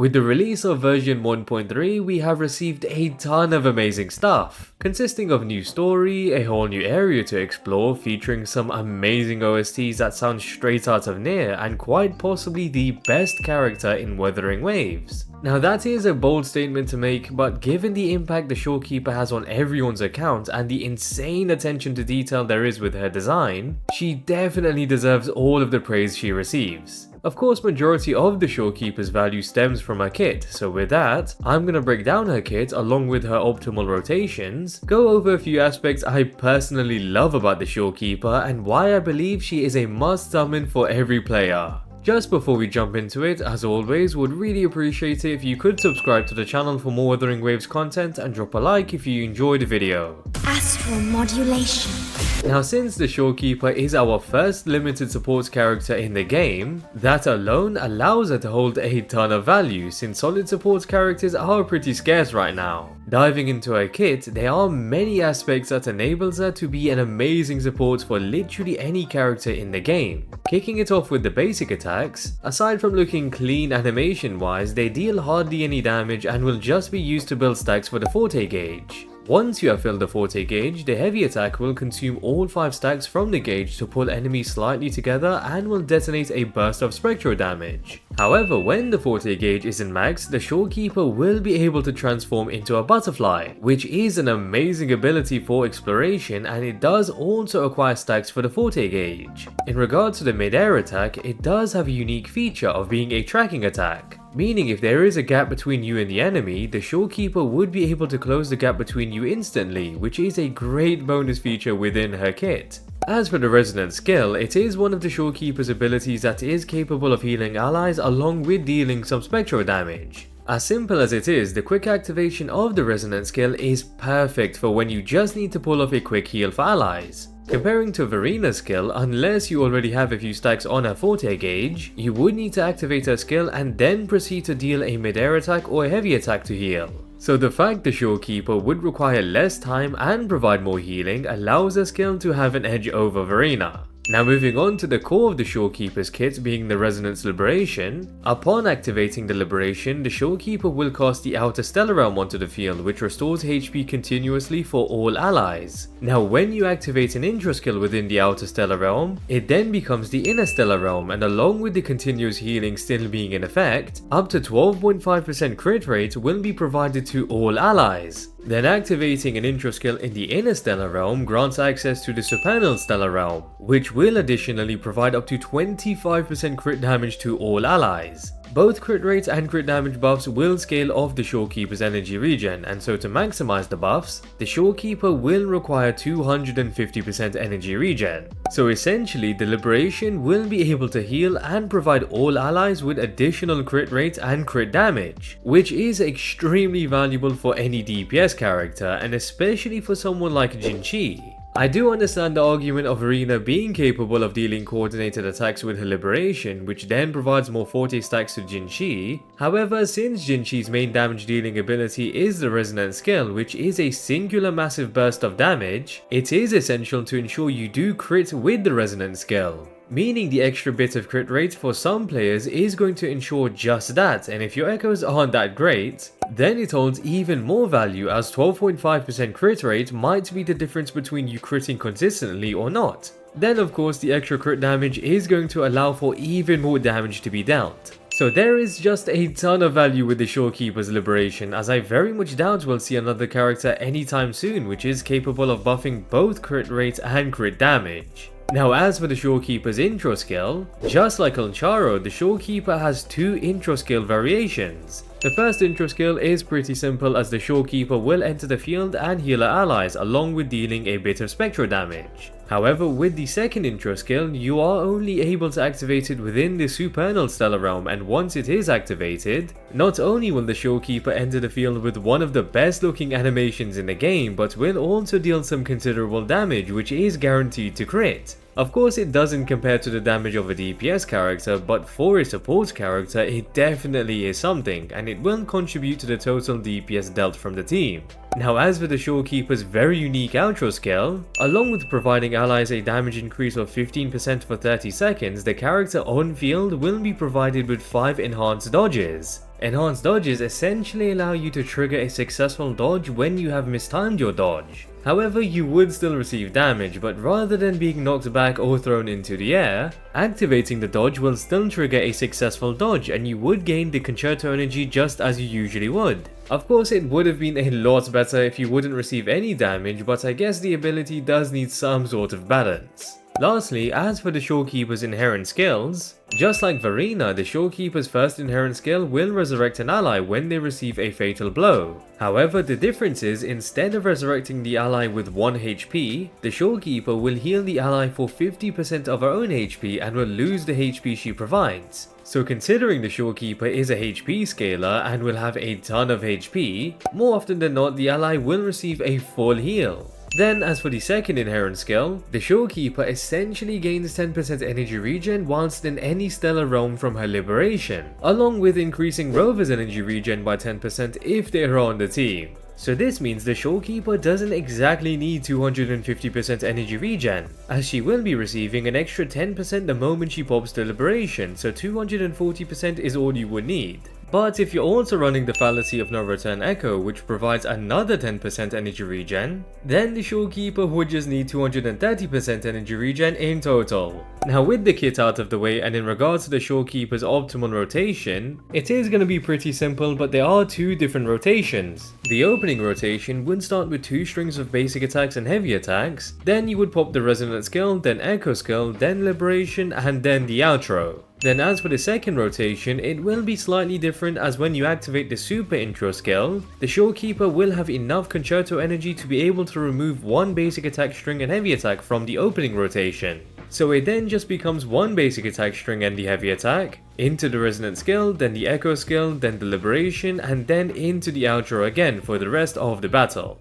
With the release of version 1.3, we have received a ton of amazing stuff, consisting of new story, a whole new area to explore featuring some amazing OSTs that sound straight out of Nier, and quite possibly the best character in WutheringWaves. Now that is a bold statement to make, but given the impact the Shorekeeper has on everyone's account and the insane attention to detail there is with her design, she definitely deserves all of the praise she receives. Of course, majority of the Shorekeeper's value stems from her kit, so with that, I'm gonna break down her kit along with her optimal rotations, go over a few aspects I personally love about the Shorekeeper and why I believe she is a must summon for every player. Just before we jump into it, as always, would really appreciate it if you could subscribe to the channel for more WutheringWaves content and drop a like if you enjoyed the video. Astral modulation. Now since the Shorekeeper is our first limited support character in the game, that alone allows her to hold a ton of value since solid support characters are pretty scarce right now. Diving into her kit, there are many aspects that enables her to be an amazing support for literally any character in the game. Kicking it off with the basic attacks, aside from looking clean animation wise, they deal hardly any damage and will just be used to build stacks for the forte gauge. Once you have filled the forte gauge, the heavy attack will consume all 5 stacks from the gauge to pull enemies slightly together and will detonate a burst of spectral damage. However, when the forte gauge isn't maxed, the Shorekeeper will be able to transform into a butterfly, which is an amazing ability for exploration, and it does also acquire stacks for the forte gauge. In regards to the mid-air attack, it does have a unique feature of being a tracking attack, meaning if there is a gap between you and the enemy, the Shorekeeper would be able to close the gap between you instantly, which is a great bonus feature within her kit. As for the resonant skill, it is one of the Shorekeeper's abilities that is capable of healing allies along with dealing some spectral damage. As simple as it is, the quick activation of the resonant skill is perfect for when you just need to pull off a quick heal for allies. Comparing to Verina's skill, unless you already have a few stacks on her forte gauge, you would need to activate her skill and then proceed to deal a mid-air attack or a heavy attack to heal. So the fact the Shorekeeper would require less time and provide more healing allows her skill to have an edge over Verina. Now moving on to the core of the Shorekeeper's kit being the Resonance Liberation. Upon activating the Liberation, the Shorekeeper will cast the Outer Stellar Realm onto the field, which restores HP continuously for all allies. Now when you activate an intro skill within the Outer Stellar Realm, it then becomes the Inner Stellar Realm, and along with the continuous healing still being in effect, up to 12.5% crit rate will be provided to all allies. Then activating an intro skill in the Inner Stellar Realm grants access to the Supernal Stellar Realm, which will additionally provide up to 25% crit damage to all allies. Both crit rate and crit damage buffs will scale off the Shorekeeper's energy regen, and so to maximize the buffs, the Shorekeeper will require 250% energy regen. So essentially, the Liberation will be able to heal and provide all allies with additional crit rate and crit damage, which is extremely valuable for any DPS character, and especially for someone like Jianxin. I do understand the argument of Verina being capable of dealing coordinated attacks with her Liberation, which then provides more forte stacks to Jianxin. However, since Jianxi's main damage dealing ability is the Resonant skill, which is a singular massive burst of damage, it is essential to ensure you do crit with the Resonant skill. Meaning the extra bit of crit rate for some players is going to ensure just that, and if your echoes aren't that great, then it holds even more value, as 12.5% crit rate might be the difference between you critting consistently or not. Then of course the extra crit damage is going to allow for even more damage to be dealt. So there is just a ton of value with the Shorekeeper's Liberation, as I very much doubt we'll see another character anytime soon which is capable of buffing both crit rate and crit damage. Now as for the Shorekeeper's intro skill, just like Calcharo, the Shorekeeper has 2 intro skill variations. The first intro skill is pretty simple, as the Shorekeeper will enter the field and heal her allies along with dealing a bit of spectral damage. However, with the second intro skill, you are only able to activate it within the Supernal Stellar Realm, and once it is activated, not only will the Shorekeeper enter the field with one of the best looking animations in the game, but will also deal some considerable damage, which is guaranteed to crit. Of course it doesn't compare to the damage of a DPS character, but for a support character it definitely is something, and it will contribute to the total DPS dealt from the team. Now as for the Shorekeeper's very unique outro skill, along with providing allies a damage increase of 15% for 30 seconds, the character on field will be provided with 5 enhanced dodges. Enhanced dodges essentially allow you to trigger a successful dodge when you have mistimed your dodge. However, you would still receive damage, but rather than being knocked back or thrown into the air, activating the dodge will still trigger a successful dodge and you would gain the concerto energy just as you usually would. Of course, it would have been a lot better if you wouldn't receive any damage, but I guess the ability does need some sort of balance. Lastly, as for the Shorekeeper's inherent skills, just like Verina, the Shorekeeper's first inherent skill will resurrect an ally when they receive a fatal blow. However, the difference is, instead of resurrecting the ally with 1 HP, the Shorekeeper will heal the ally for 50% of her own HP and will lose the HP she provides. So considering the Shorekeeper is a HP scaler and will have a ton of HP, more often than not the ally will receive a full heal. Then as for the second inherent skill, the Shorekeeper essentially gains 10% energy regen whilst in any stellar realm from her liberation, along with increasing Rover's energy regen by 10% if they are on the team. So this means the Shorekeeper doesn't exactly need 250% energy regen, as she will be receiving an extra 10% the moment she pops the liberation, so 240% is all you would need. But if you're also running the fallacy of no return echo, which provides another 10% energy regen, then the Shorekeeper would just need 230% energy regen in total. Now with the kit out of the way and in regards to the Shorekeeper's optimal rotation, it is going to be pretty simple, but there are two different rotations. The opening rotation would start with 2 strings of basic attacks and heavy attacks, then you would pop the resonant skill, then echo skill, then liberation, and then the outro. Then as for the second rotation, it will be slightly different, as when you activate the super intro skill, the Shorekeeper will have enough concerto energy to be able to remove 1 basic attack string and heavy attack from the opening rotation. So it then just becomes 1 basic attack string and the heavy attack, into the resonant skill, then the echo skill, then the liberation, and then into the outro again for the rest of the battle.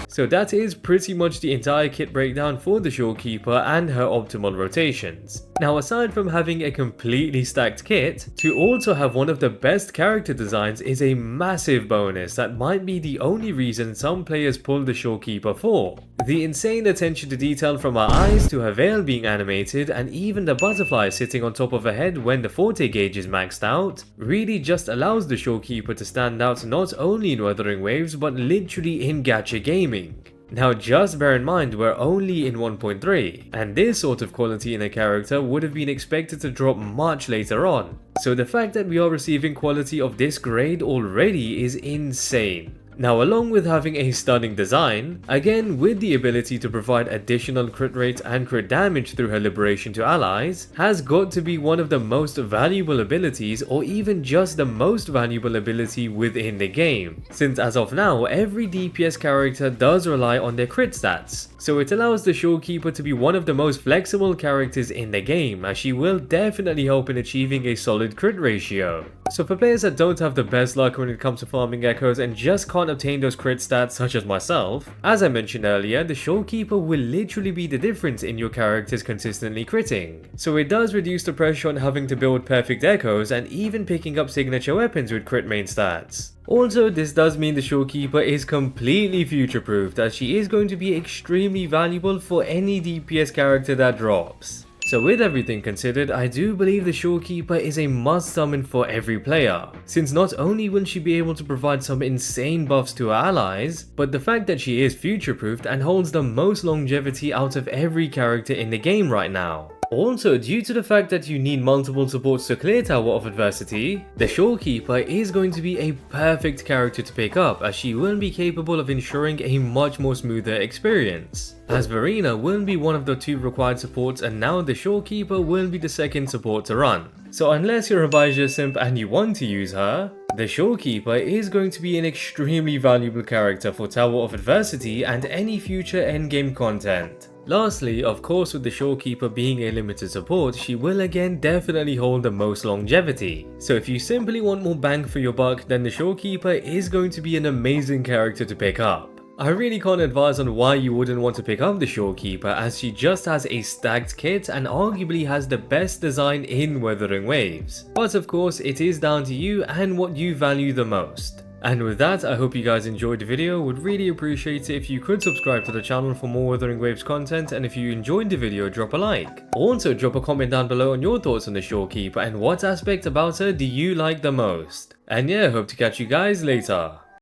So that is pretty much the entire kit breakdown for the Shorekeeper and her optimal rotations. Now aside from having a completely stacked kit, to also have one of the best character designs is a massive bonus that might be the only reason some players pull the Shorekeeper for. The insane attention to detail from her eyes to her veil being animated and even the butterfly sitting on top of her head when the forte gauge is maxed out really just allows the Shorekeeper to stand out not only in WutheringWaves but literally in gacha gaming. Now just bear in mind we're only in 1.3, and this sort of quality in a character would have been expected to drop much later on, so the fact that we are receiving quality of this grade already is insane. Now along with having a stunning design, again with the ability to provide additional crit rate and crit damage through her liberation to allies, has got to be one of the most valuable abilities, or even just the most valuable ability within the game, since as of now every DPS character does rely on their crit stats. So it allows the Shorekeeper to be one of the most flexible characters in the game, as she will definitely help in achieving a solid crit ratio. So for players that don't have the best luck when it comes to farming echoes and just can't obtain those crit stats such as myself, as I mentioned earlier, the Shorekeeper will literally be the difference in your characters consistently critting. So it does reduce the pressure on having to build perfect echoes and even picking up signature weapons with crit main stats. Also, this does mean the Shorekeeper is completely future-proofed, as she is going to be extremely valuable for any DPS character that drops. So with everything considered, I do believe the Shorekeeper is a must summon for every player, since not only will she be able to provide some insane buffs to her allies, but the fact that she is future-proofed and holds the most longevity out of every character in the game right now. Also, due to the fact that you need multiple supports to clear Tower of Adversity, the Shorekeeper is going to be a perfect character to pick up, as she will be capable of ensuring a much more smoother experience, as Verina will be one of the 2 required supports and now the Shorekeeper will be the second support to run. So unless you're a Baizhi simp and you want to use her, the Shorekeeper is going to be an extremely valuable character for Tower of Adversity and any future endgame content. Lastly, of course, with the Shorekeeper being a limited support, she will again definitely hold the most longevity. So if you simply want more bang for your buck, then the Shorekeeper is going to be an amazing character to pick up. I really can't advise on why you wouldn't want to pick up the Shorekeeper, as she just has a stacked kit and arguably has the best design in WutheringWaves. But of course, it is down to you and what you value the most. And with that, I hope you guys enjoyed the video. Would really appreciate it if you could subscribe to the channel for more WutheringWaves content, and if you enjoyed the video, drop a like. Also, drop a comment down below on your thoughts on the Shorekeeper and what aspect about her do you like the most. And yeah, hope to catch you guys later.